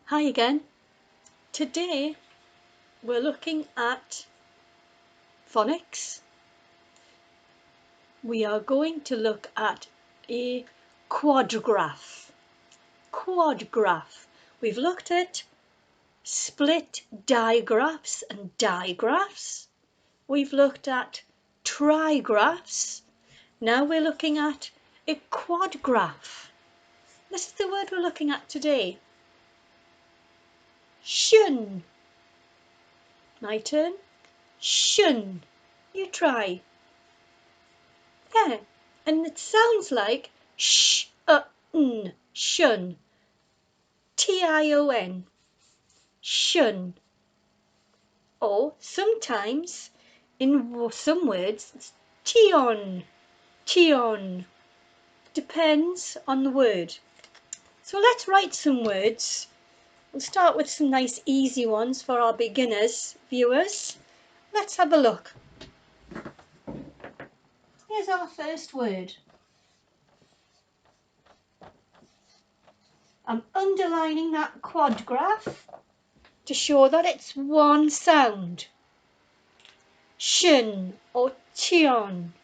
Hi again. Today we're looking at phonics. We are going to look at a quadgraph. Quadgraph. We've looked at split digraphs and digraphs. We've looked at trigraphs. Now we're looking at a quadgraph. This is the word we're looking at today. Shun. My turn. Shun. You try. Yeah, and it sounds like shun, shun, tion, shun. Or sometimes in some words it's tion, tion. Depends on the word. So let's write some words. We'll start with some nice easy ones for our beginners viewers. Let's have a look. Here's our first word. I'm underlining that quadgraph to show that it's one sound. Shun or tion.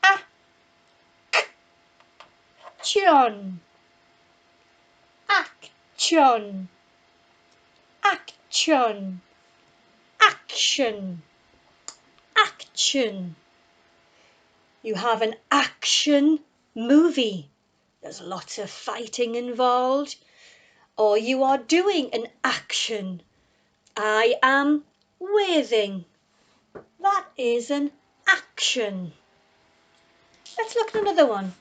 Action. Action. Action. Action. Action. You have an action movie. There's lots of fighting involved. Or you are doing an action. I am waving. That is an action. Let's look at another one.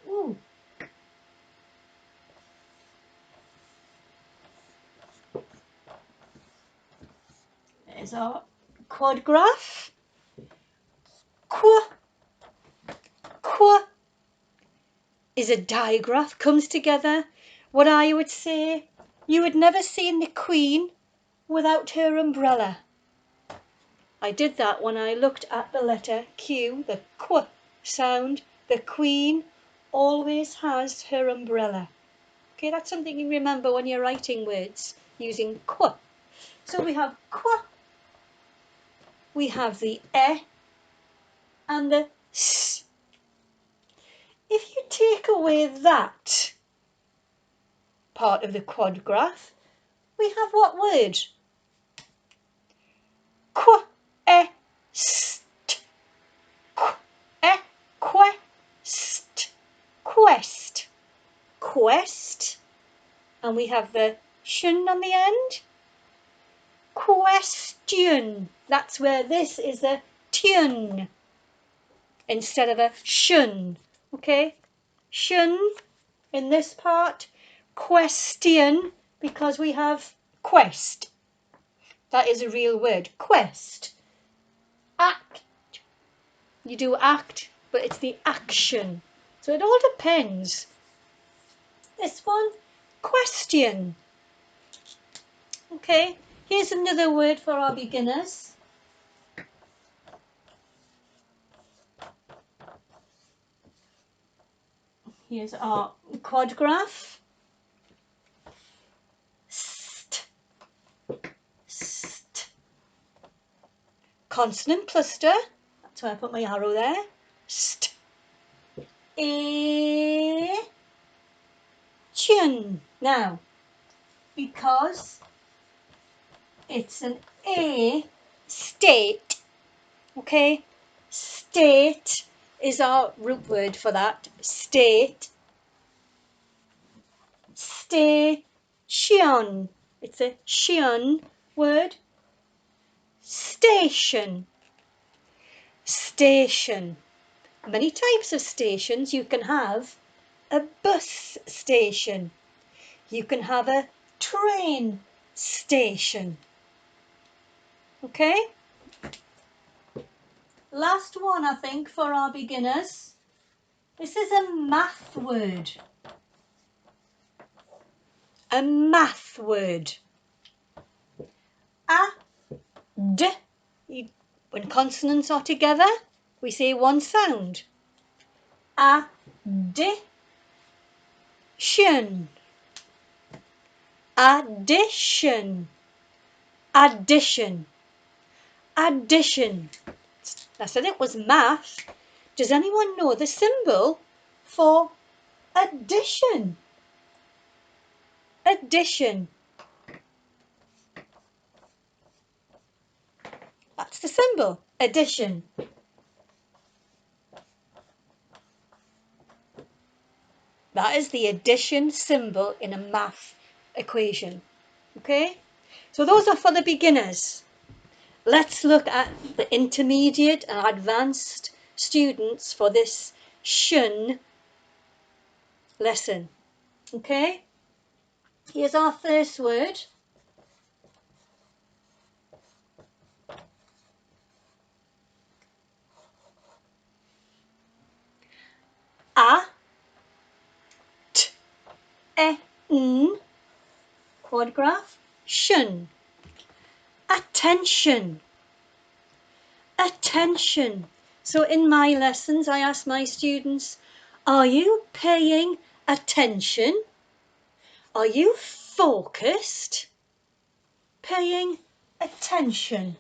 Ooh. There's our quadgraph. Qua. Qua is a digraph, comes together. What I would say, you would never seen the Queen without her umbrella. I did that when I looked at the letter Q, the Q sound. The Queen always has her umbrella. Okay, that's something you remember when you're writing words using Q. So we have Q, we have the E and the S. If you take away that part of the quadgraph, we have what word? Quest. Quest. Quest. Quest. And we have the shun on the end. Question. That's where this is a tion instead of a shun. Okay? Shun in this part. Question, because we have quest. That is a real word. Quest. Act. You do act, but it's the action. So it all depends. This one, question. Okay, here's another word for our beginners. Here's our quadgraph. St. St. Consonant cluster. That's why I put my arrow there. St. A. Tion. Now, because it's an A state, okay? State is our root word for that. State. Station. It's a shun word. Station. Station. Many types of stations. You can have a bus station. You can have a train station. Okay? Last one, I think, for our beginners. This is a math word. A math word. A, d. When consonants are together, we say one sound. A, d. Addition, addition, addition, addition. I said it was math. Does anyone know the symbol for addition? Addition. That's the symbol, addition. That is the addition symbol in a math equation. Okay? So those are for the beginners. Let's look at the intermediate and advanced students for this shun lesson. Okay? Here's our first word. A, t, e, n, quadgraph, shun. Attention. Attention. So in my lessons, I ask my students, are you paying attention? Are you focused? Paying attention.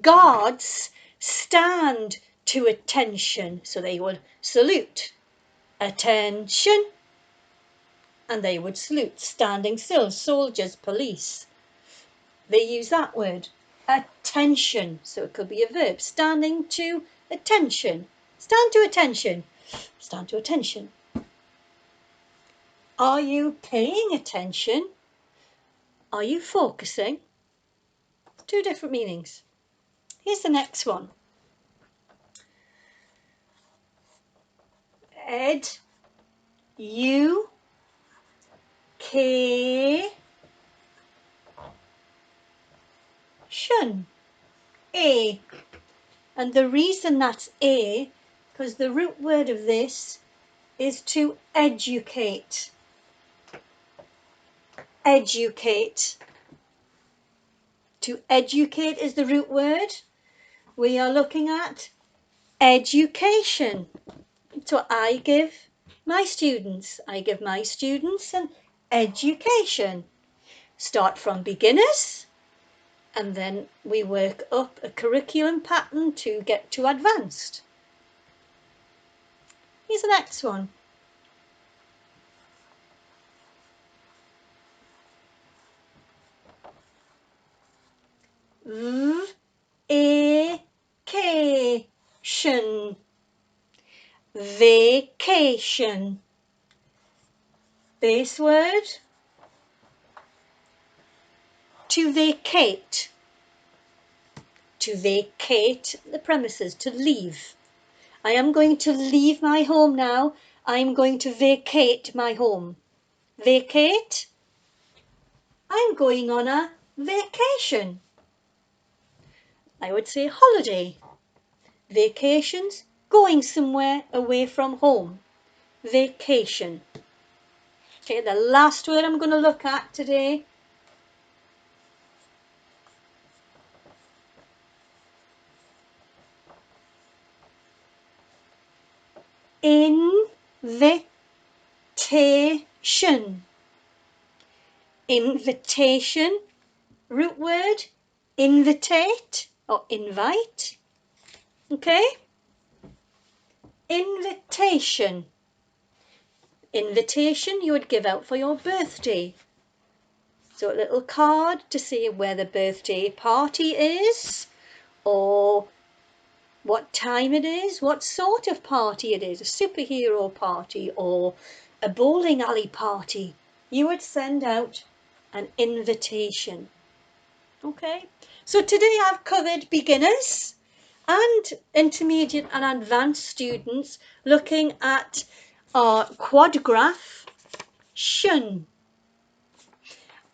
Guards stand to attention, so they would salute. Attention. And they would salute, standing still. Soldiers, police. They use that word. Attention. So it could be a verb. Standing to attention. Stand to attention. Stand to attention. Are you paying attention? Are you focusing? Two different meanings. Here's the next one. Ed, you, shun. A. And the reason that's A, because the root word of this is to educate. Educate. To educate is the root word. We are looking at education. So I give my students an education. Start from beginners, and then we work up a curriculum pattern to get to advanced. Here's the next one. Vacation. Vacation. Base word. To vacate. To vacate the premises, to leave. I am going to leave my home now. I'm going to vacate my home. Vacate. I'm going on a vacation. I would say holiday. Vacations, going somewhere away from home. Vacation. Okay, the last word I'm going to look at today. Invitation. Invitation, root word, invitate or invite. Okay? Invitation. Invitation you would give out for your birthday. So a little card to say where the birthday party is, or what time it is, what sort of party it is, a superhero party or a bowling alley party. You would send out an invitation. Okay, so today I've covered beginners and intermediate and advanced students looking at our quadgraph shun.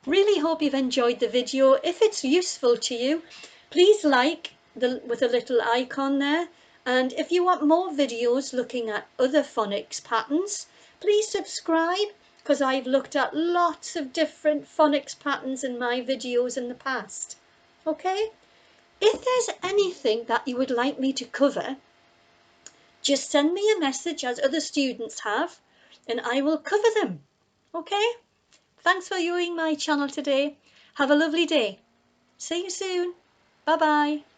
Really hope you've enjoyed the video. If it's useful to you, please like with a little icon there. And if you want more videos looking at other phonics patterns, please subscribe, because I've looked at lots of different phonics patterns in my videos in the past. Okay? If there's anything that you would like me to cover, just send me a message, as other students have, and I will cover them. Okay? Thanks for viewing my channel today. Have a lovely day. See you soon. Bye bye.